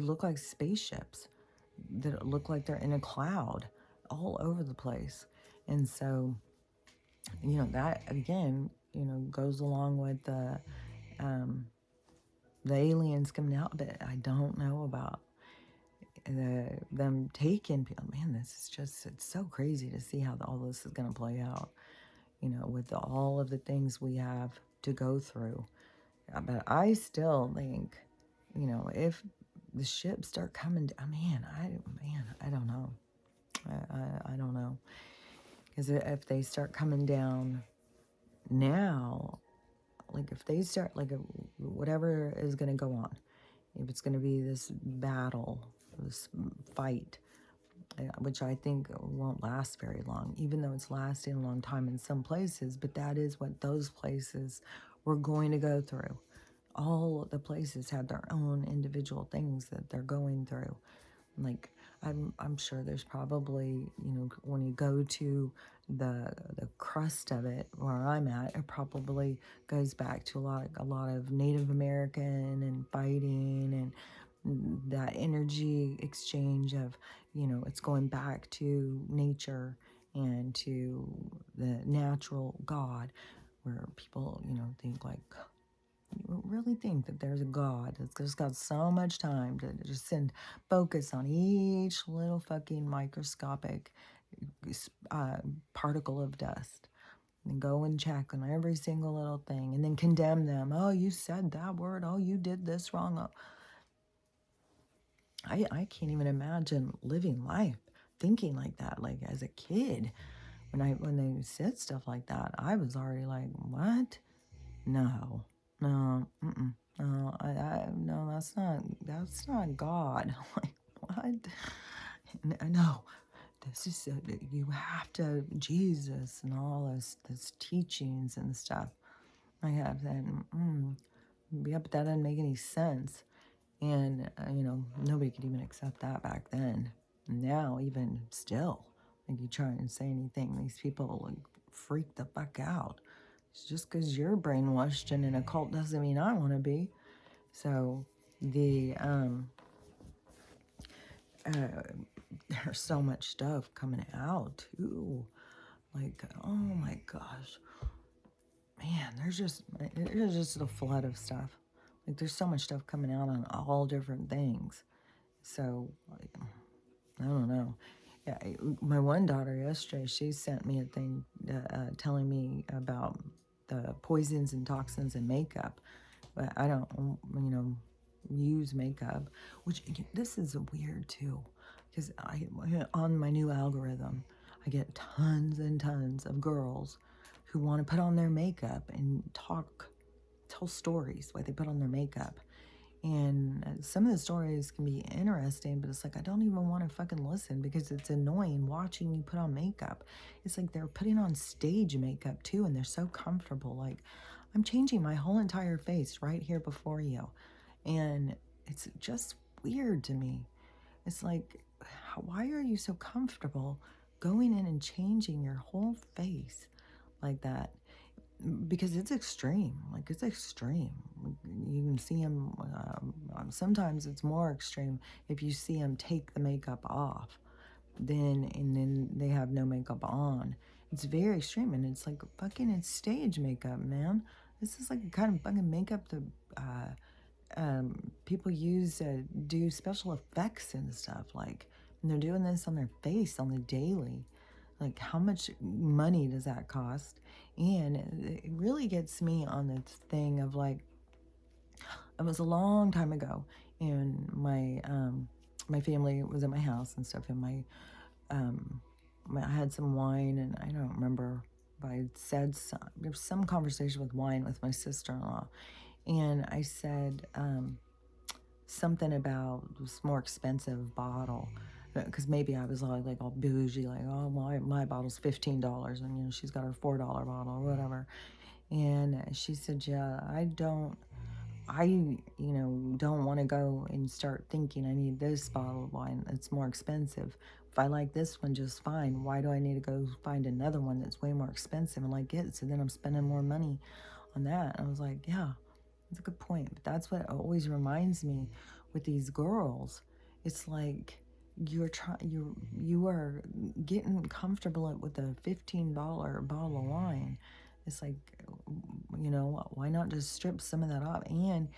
look like spaceships that look like they're in a cloud all over the place. And so, you know, that again, you know, goes along with the aliens coming out, but I don't know about them taking people. Man, this is just, it's so crazy to see how all this is going to play out, you know, with all of the things we have to go through. But I still think, you know, if the ships start coming, I don't know. I don't know. Because if they start coming down now, like if they start, like whatever is going to go on, if it's going to be this battle, this fight, which I think won't last very long, even though it's lasting a long time in some places, but that is what those places were going to go through. All the places have their own individual things that they're going through. Like, I'm sure there's probably, you know, when you go to the crust of it where I'm at, it probably goes back to a lot of Native American and fighting and that energy exchange of, you know, it's going back to nature and to the natural God, where people, you know, think like, you really think that there's a God that's just got so much time to just focus on each little fucking microscopic particle of dust and go and check on every single little thing and then condemn them. Oh, you said that word. Oh, you did this wrong. Oh. I can't even imagine living life thinking like that. Like as a kid, when they said stuff like that, I was already like, what? No, no, no, no, that's not God. Like, what? No, this is, you have to, Jesus and all this teachings and stuff. I have that, yeah, but that doesn't make any sense. And, you know, nobody could even accept that back then. now, even still, like you try and say anything, these people like freak the fuck out. It's just because you're brainwashed and in a cult doesn't mean I want to be. So there's so much stuff coming out too. Like, oh my gosh, man, there's just a flood of stuff. Like, there's so much stuff coming out on all different things. So, like, I don't know. Yeah, my one daughter yesterday, she sent me a thing telling me about the poisons and toxins in makeup. But I don't, use makeup, which this is weird too, because on my new algorithm, I get tons and tons of girls who want to put on their makeup and tell stories why they put on their makeup. And some of the stories can be interesting, but it's like, I don't even want to fucking listen because it's annoying watching you put on makeup. It's like they're putting on stage makeup too, and they're so comfortable. Like, I'm changing my whole entire face right here before you. And it's just weird to me. It's like, why are you so comfortable going in and changing your whole face like that? Because it's extreme. Like, it's extreme. You can see him, sometimes it's more extreme if you see him take the makeup off, and then they have no makeup on. It's very extreme, and it's like fucking, it's stage makeup, man. This is like the kind of fucking makeup that people use to do special effects and stuff. Like, and they're doing this on their face on the daily. Like, how much money does that cost? And it really gets me on this thing of like, it was a long time ago, and my family was at my house and stuff, and I had some wine, and I don't remember if I said there was some conversation with wine with my sister-in-law, and I said something about this more expensive bottle, because maybe I was like all bougie, like, oh, my bottle's $15, and she's got her $4 bottle or whatever. And she said, yeah, I don't want to go and start thinking I need this bottle of wine that's more expensive. If I like this one just fine, why do I need to go find another one that's way more expensive and like it? So then I'm spending more money on that. And I was like, yeah, that's a good point. But that's what always reminds me with these girls. It's like you are getting comfortable with a $15 bottle of wine. It's like, why not just strip some of that off? And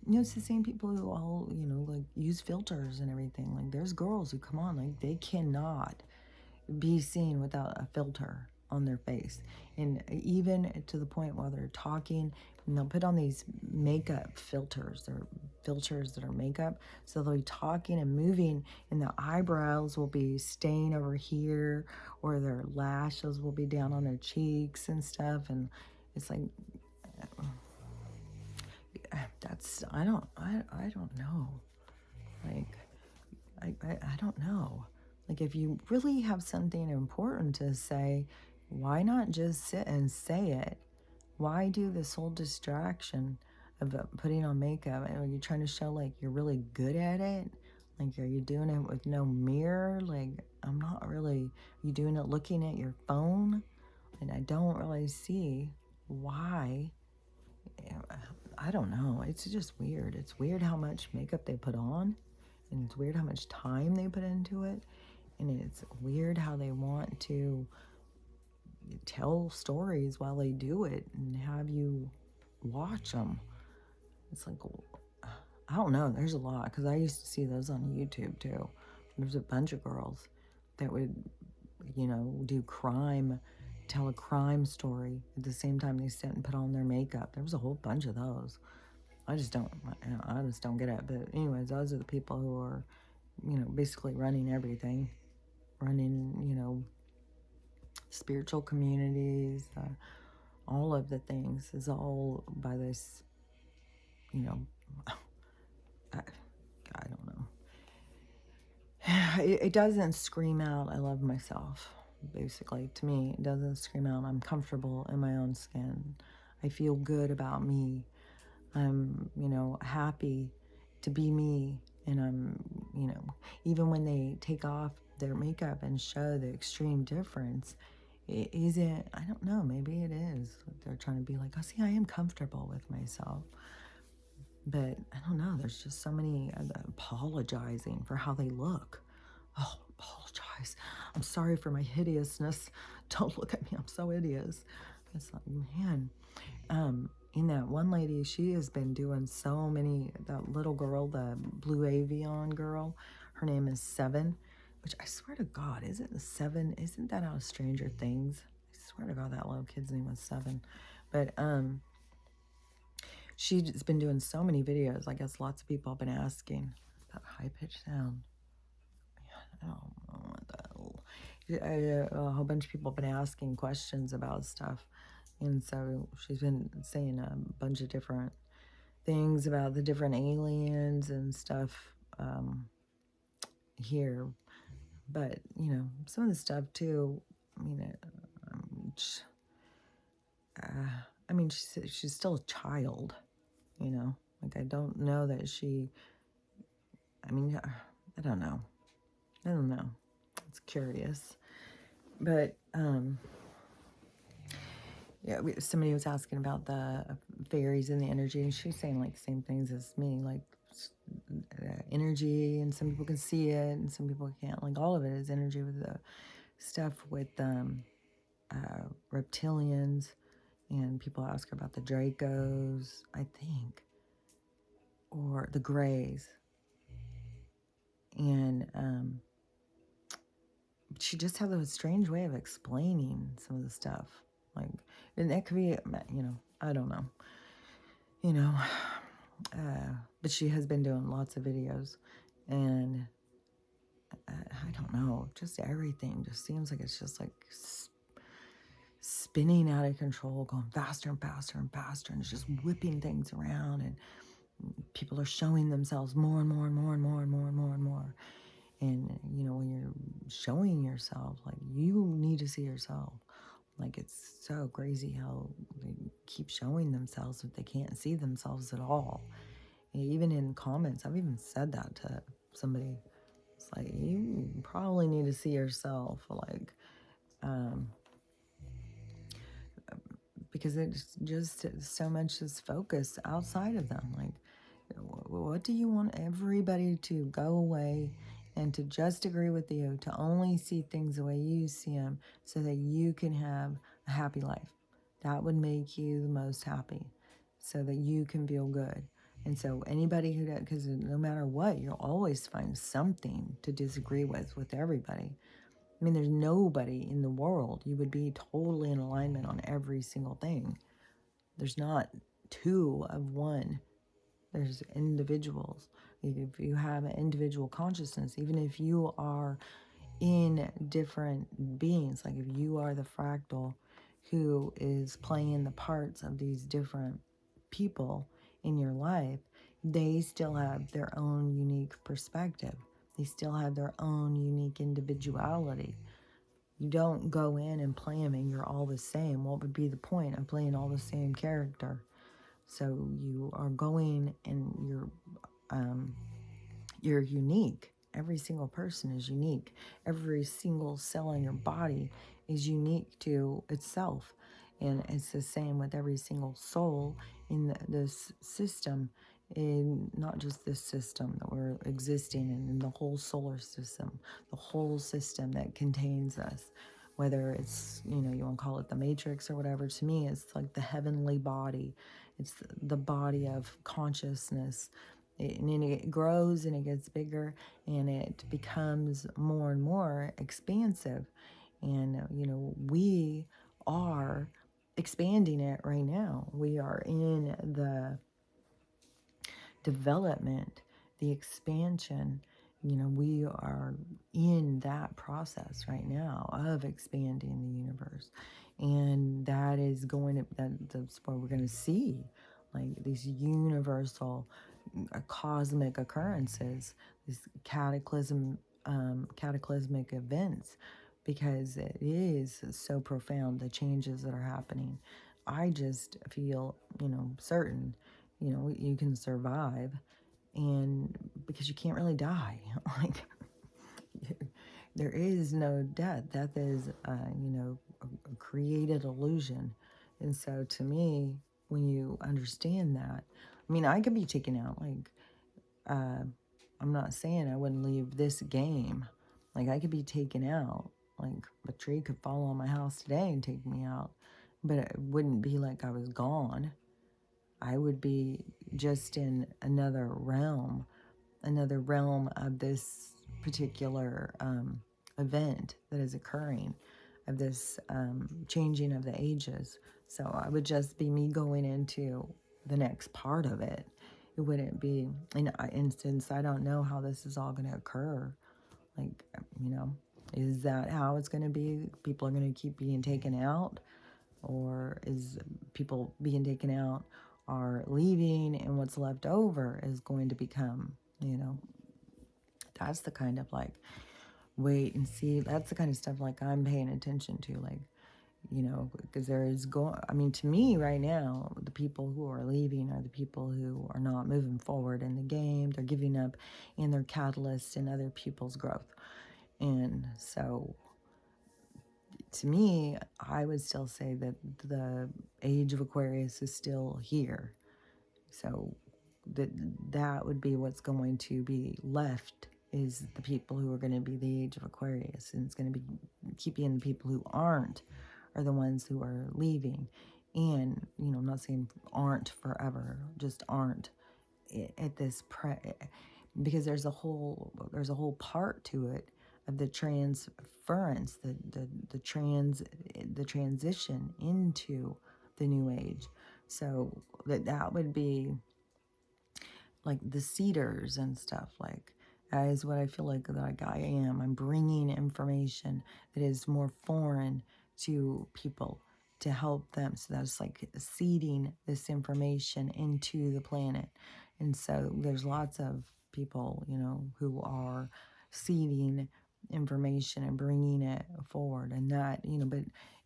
it's the same people who all, like use filters and everything. Like, there's girls who come on, like, they cannot be seen without a filter on their face. And even to the point while they're talking, and they'll put on these makeup filters. They're filters that are makeup. So they'll be talking and moving, and the eyebrows will be staying over here, or their lashes will be down on their cheeks and stuff. And it's like, I don't know. Like, I don't know. Like, if you really have something important to say, why not just sit and say it? Why do this whole distraction of putting on makeup? Are you trying to show like you're really good at it? Like, are you doing it with no mirror? Like, I'm not really. Are you doing it looking at your phone? And I don't really see why. I don't know. It's just weird. It's weird how much makeup they put on, and it's weird how much time they put into it, and it's weird how they want to tell stories while they do it and have you watch them. It's like, I don't know. There's a lot, because I used to see those on YouTube too. There's a bunch of girls that would, do crime, tell a crime story at the same time they sit and put on their makeup. There was a whole bunch of those. I just don't get it. But anyways, those are the people who are, basically running everything, running, spiritual communities, all of the things is all by this, I, I don't know. It doesn't scream out, I love myself, basically. To me, it doesn't scream out, I'm comfortable in my own skin. I feel good about me. I'm, happy to be me. And I'm, even when they take off their makeup and show the extreme difference, it isn't, I don't know, maybe it is. They're trying to be like, oh, see, I am comfortable with myself. But I don't know, there's just so many apologizing for how they look. Oh, apologize. I'm sorry for my hideousness. Don't look at me. I'm so hideous. It's like, man. In that one lady, she has been doing so many, that little girl, the blue avian girl, her name is Seven, which I swear to God, isn't the Seven, isn't that out of Stranger Things? I swear to God, that little kid's name was Seven. But she's been doing so many videos. I guess lots of people have been asking that high-pitched sound. I don't know what a whole bunch of people have been asking questions about stuff. And so she's been saying a bunch of different things about the different aliens and stuff here. But, some of the stuff too, I mean, she's still a child, Like, I don't know that I don't know. I don't know. It's curious. But, yeah, somebody was asking about the fairies and the energy, and she's saying, like, same things as me, like, energy, and some people can see it, and some people can't. Like, all of it is energy with the stuff with reptilians, and people ask her about the Dracos, I think, or the Greys. And she just has a strange way of explaining some of the stuff. Like, and that could be, I don't know. But she has been doing lots of videos, and I don't know, just everything just seems like it's just like spinning out of control, going faster and faster and faster, and it's just whipping things around, and people are showing themselves more and more and more and more and more and more and more. And when you're showing yourself, like, you need to see yourself. Like, it's so crazy how they keep showing themselves if they can't see themselves at all. And even in comments, I've even said that to somebody. It's like, you probably need to see yourself, like, because it's just so much is focused outside of them. Like, what do you want everybody to go away and to just agree with you, to only see things the way you see them, so that you can have a happy life? That would make you the most happy, so that you can feel good. And so anybody who does, because no matter what, you'll always find something to disagree with everybody. I mean, there's nobody in the world you would be totally in alignment on every single thing. There's not two of one. There's individuals. If you have an individual consciousness, even if you are in different beings, like if you are the fractal who is playing the parts of these different people in your life, they still have their own unique perspective. They still have their own unique individuality. You don't go in and play them and you're all the same. What would be the point of playing all the same character? So you are going and you're unique. Every single person is unique. Every single cell in your body is unique to itself. And it's the same with every single soul in this system, in not just this system that we're existing in the whole solar system, the whole system that contains us. Whether it's, you want to call it the matrix or whatever, to me, it's like the heavenly body. It's the body of consciousness. And it grows and it gets bigger and it becomes more and more expansive. And, we are expanding it right now. We are in the development, the expansion. We are in that process right now of expanding the universe. And that is that's what we're going to see, like these universal cosmic occurrences, these cataclysmic events, because it is so profound, the changes that are happening. I just feel, certain, you can survive and because you can't really die. Like, there is no death. Death is, a created illusion. And so to me, when you understand that, I mean, I could be taken out. Like, I'm not saying I wouldn't leave this game. Like, I could be taken out. Like, a tree could fall on my house today and take me out. But it wouldn't be like I was gone. I would be just in another realm of this particular event that is occurring, of this changing of the ages. So I would just be me going into the next part of it. It wouldn't be, and since I don't know how this is all going to occur, like, is that how it's going to be? People are going to keep being taken out, or is people being taken out are leaving, and what's left over is going to become, that's the kind of like wait and see. That's the kind of stuff like I'm paying attention to, like, because there is I mean, to me right now, the people who are leaving are the people who are not moving forward in the game. They're giving up in their catalyst in other people's growth. And so to me, I would still say that the age of Aquarius is still here. So that would be what's going to be left, is the people who are going to be the age of Aquarius, and it's going to be keeping the people who aren't are the ones who are leaving. And I'm not saying aren't forever, just aren't at this because there's a whole part to it of the transference, the transition into the new age. So that would be like the cedars and stuff. Like, that is what I feel like I am. I'm bringing information that is more foreign to people to help them. So that's like seeding this information into the planet. And so there's lots of people, who are seeding information and bringing it forward. And that, but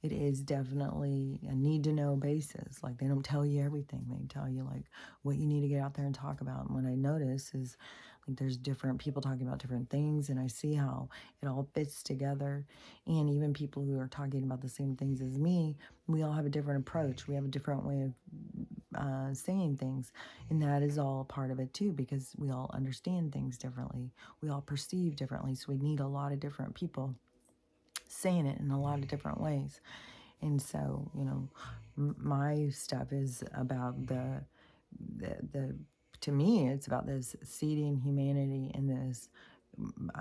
it is definitely a need to know basis. Like, they don't tell you everything. They tell you like what you need to get out there and talk about. And what I notice is like there's different people talking about different things, and I see how it all fits together. And even people who are talking about the same things as me, we all have a different approach. We have a different way of saying things, and that is all part of it too, because we all understand things differently. We all perceive differently, so we need a lot of different people saying it in a lot of different ways. And so, my stuff is about the to me, it's about this seeding humanity in this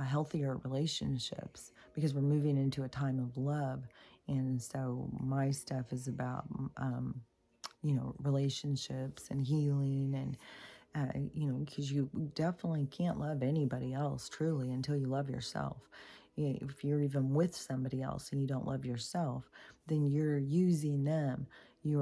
healthier relationships, because we're moving into a time of love. And so my stuff is about relationships and healing, and because you definitely can't love anybody else truly until you love yourself. If you're even with somebody else and you don't love yourself, then you're using them. You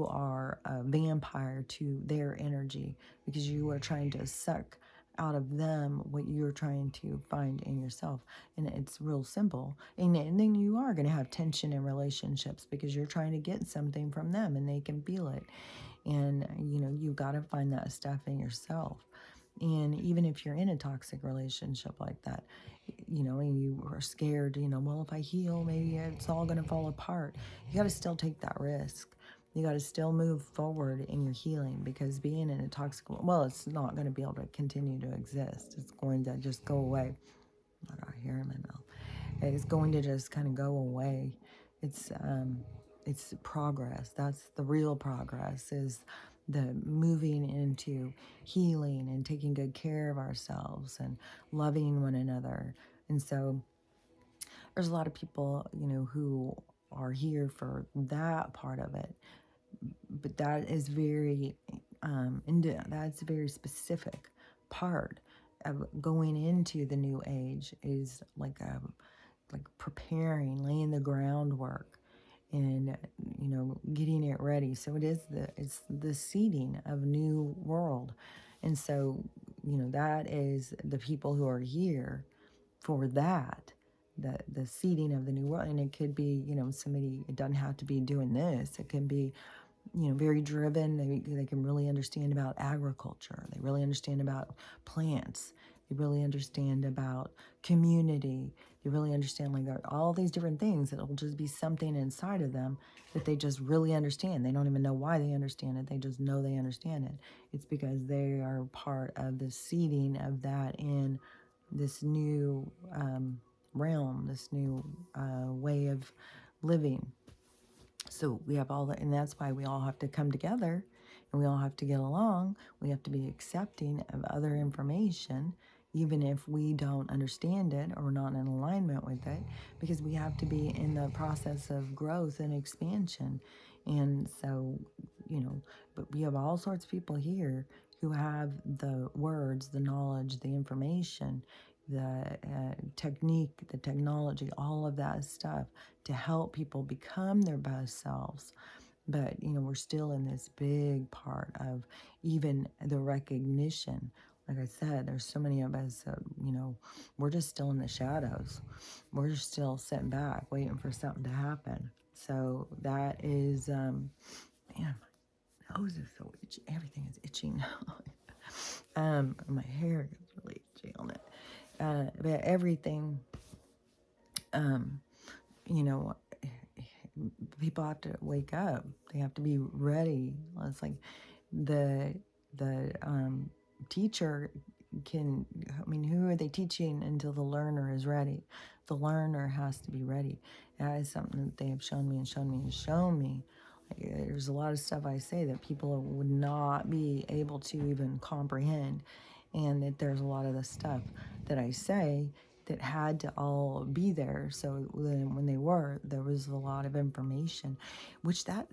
are a vampire to their energy, because you are trying to suck out of them what you're trying to find in yourself. And it's real simple. And then you are going to have tension in relationships, because you're trying to get something from them and they can feel it. And you got to find that stuff in yourself. And even if you're in a toxic relationship like that, and you are scared, well, if I heal, maybe it's all going to fall apart. You got to still take that risk. You got to still move forward in your healing, because being in a toxic, well, it's not going to be able to continue to exist. It's going to just go away. I got hair in my mouth. It's going to just kind of go away. It's progress. That's the real progress, is the moving into healing and taking good care of ourselves and loving one another. And so there's a lot of people, who are here for that part of it, but that is that's a very specific part of going into the new age, is like preparing, laying the groundwork, and getting it ready. So it's the seeding of new world. And so that is the people who are here for that, the seeding of the new world. And it could be somebody, it doesn't have to be doing this. It can be very driven. They can really understand about agriculture. They really understand about plants. They really understand about community. They really understand like all these different things. It'll just be something inside of them that they just really understand. They don't even know why they understand it. They just know they understand it. It's because they are part of the seeding of that in this new realm, this new way of living. So we have all that, and that's why we all have to come together and we all have to get along. We have to be accepting of other information, even if we don't understand it or we're not in alignment with it, because we have to be in the process of growth and expansion. And so, but we have all sorts of people here who have the words, the knowledge, the information, the technique, the technology, all of that stuff to help people become their best selves. But, we're still in this big part of even the recognition. Like I said, there's so many of us, we're just still in the shadows. We're just still sitting back, waiting for something to happen. So that is, man, my nose is so itchy. Everything is itching now. My hair is really itchy on it. But everything, um, you know, people have to wake up. They have to be ready. It's like the teacher can. I mean, who are they teaching until the learner is ready? The learner has to be ready. That is something that they have shown me and shown me and shown me. Like, there's a lot of stuff I say that people would not be able to even comprehend, and that there's a lot of the stuff that I say that had to all be there. So then when they were, there was a lot of information, which that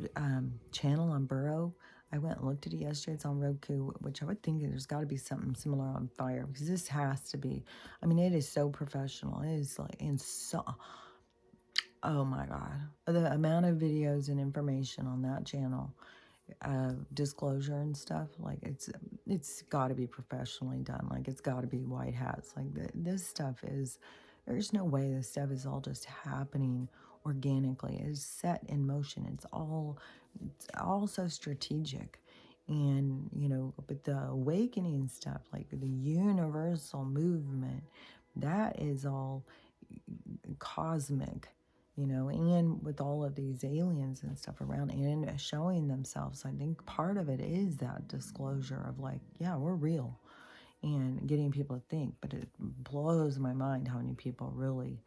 channel on Burrow, I went and looked at it yesterday. It's on Roku, which I would think there's got to be something similar on Fire, because this has to be. I mean, it is so professional. It is like, and so, oh my God, the amount of videos and information on that channel, disclosure and stuff, like it's got to be professionally done. Like it's got to be white hats. Like this stuff is, there's no way this stuff is all just happening organically. It's set in motion. It's all so strategic. And but the awakening stuff, like the universal movement, that is all cosmic, and with all of these aliens and stuff around and showing themselves. I think part of it is that disclosure of like, yeah, we're real, and getting people to think. But it blows my mind how many people really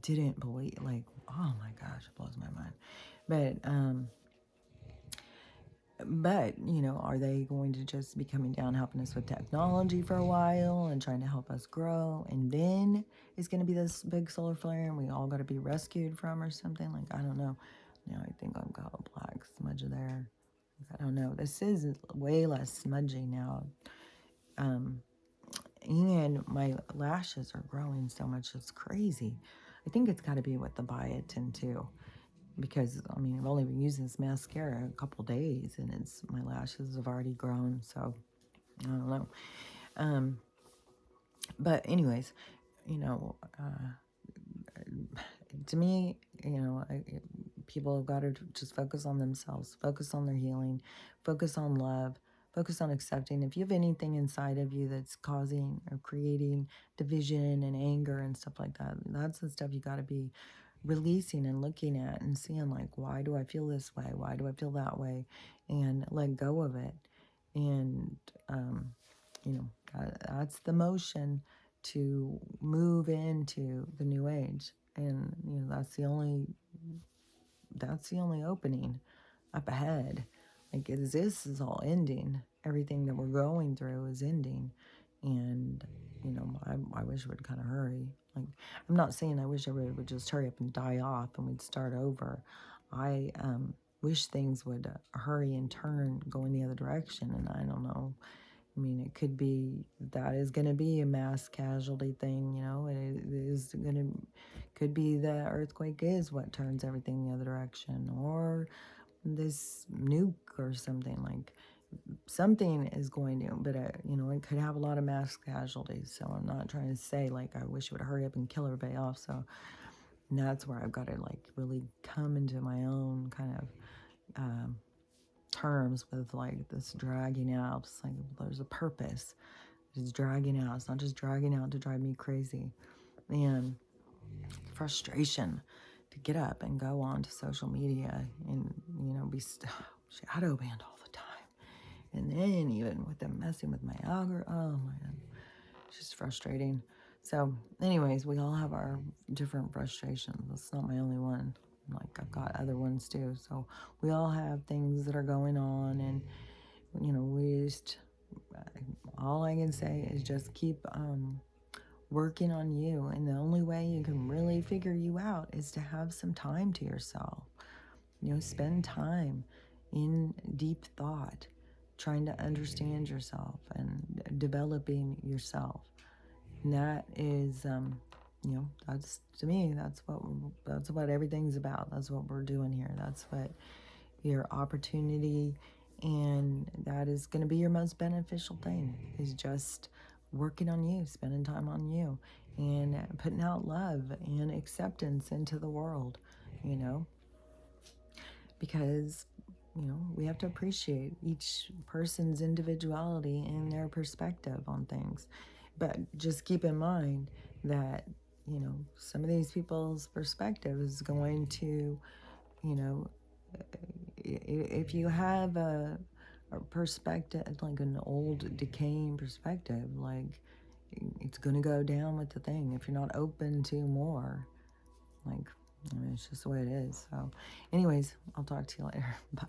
didn't believe. Like, oh my gosh, it blows my mind. But are they going to just be coming down helping us with technology for a while and trying to help us grow, and then it's going to be this big solar flare and we all got to be rescued from or something? Like, I don't know. Now I think I've got a black smudge there. I don't know. This is way less smudgy now. And my lashes are growing so much, it's crazy. I think it's got to be with the biotin too, because I mean, I've only been using this mascara a couple days and my lashes have already grown. So I don't know. But anyways, you know, to me, people have got to just focus on themselves, focus on their healing, focus on love, focus on accepting. If you have anything inside of you that's causing or creating division and anger and stuff like that, that's the stuff you got to be releasing and looking at and seeing, like, why do I feel this way? Why do I feel that way? And let go of it. And, that's the motion to move into the new age. And, that's the only opening up ahead. Like, this is all ending. Everything that we're going through is ending. And, I wish it would kind of hurry. Like, I'm not saying I wish everybody would just hurry up and die off and we'd start over. I wish things would hurry and turn, go in the other direction. And I don't know. I mean, it could be that is going to be a mass casualty thing. It is going to, could be the earthquake is what turns everything the other direction, or this nuke or something. Like, something is going to, but it could have a lot of mass casualties. So I'm not trying to say like I wish it would hurry up and kill everybody off. So that's where I've got to like really come into my own kind of terms with like this dragging out. It's like there's a purpose. It's dragging out. It's not just dragging out to drive me crazy. And frustration to get up and go on to social media and, be shadow banned all the time. And then even with them messing with my algorithm, oh man, it's just frustrating. So, anyways, we all have our different frustrations. That's not my only one. Like, I've got other ones too. So, we all have things that are going on, and we just, all I can say is just keep working on you. And the only way you can really figure you out is to have some time to yourself. Spend time in deep thought, trying to understand yourself and developing yourself. And that is, that's, to me, that's what everything's about. That's what we're doing here. That's what your opportunity, and that is going to be your most beneficial thing, is just working on you, spending time on you, and putting out love and acceptance into the world, because we have to appreciate each person's individuality and their perspective on things. But just keep in mind that some of these people's perspective is going to, you know if you have a perspective, like an old decaying perspective, like, it's going to go down with the thing if you're not open to more. Like, it's just the way it is. So anyways, I'll talk to you later. Bye.